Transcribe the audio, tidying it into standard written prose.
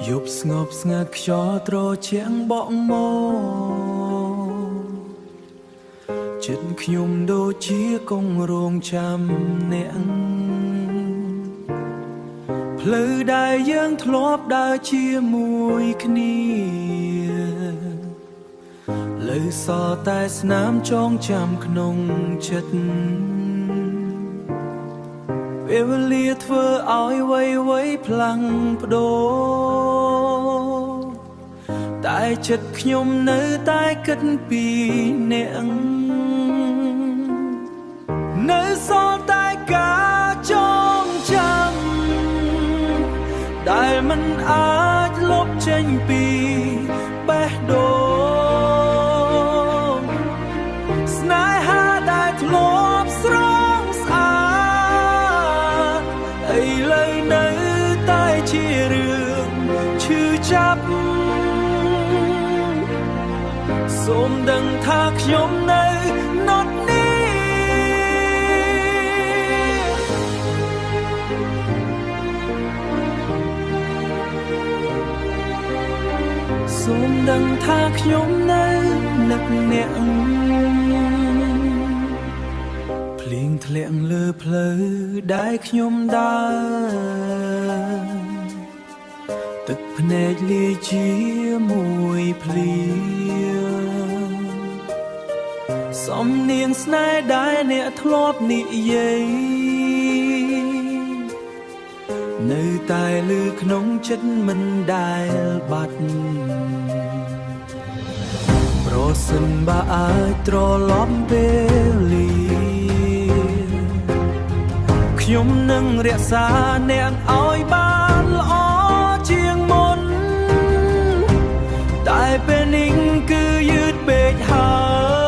យប់ស្ងប់ស្ងាត់ខ្យល់ត្រជាក់បក់មកចិត្តខ្ញុំដូចជាកងរងចាំអ្នកផ្លូវដែលយើងធ្លាប់ដើរជាមួយគ្នាលើសល់តែស្នាមចងចាំក្នុងចិត្តពេលវេលាធ្វើឲ្យវ័យផ្លាំងប្ដូរតែចិត្តខ្ញុំនៅតែគិតពីអ្នកនៅសល់តែការចងចាំដែលមិនអាចលុបចេញពីបេះដូងស្នេហាដែលធ្លាប់ស្រងស្អាតឥឡូវនៅតែជារឿងឈឺចាប់សូមដឹងថាខ្ញុំនៅណត់នេះសូមដឹងថាខ្ញុំនៅនឹកអ្នកភ្លៀងធ្លាក់លើផ្លូវដែលខ្ញុំដើរទឹកភ្នែកលាយជាមួយភ្លៀងសំនៀងស្នេហ៍ដែលអ្នកធ្លាប់និយាយនៅតែឮក្នុងចិត្តមិនដែលបាត់ប្រសិនបើអាចត្រឡប់ពេលវេលាខ្ញុំនឹងរក្សាអ្នកឲ្យបានល្អជាងមុនតែពេលនេះគឺយឺតពេកហើយ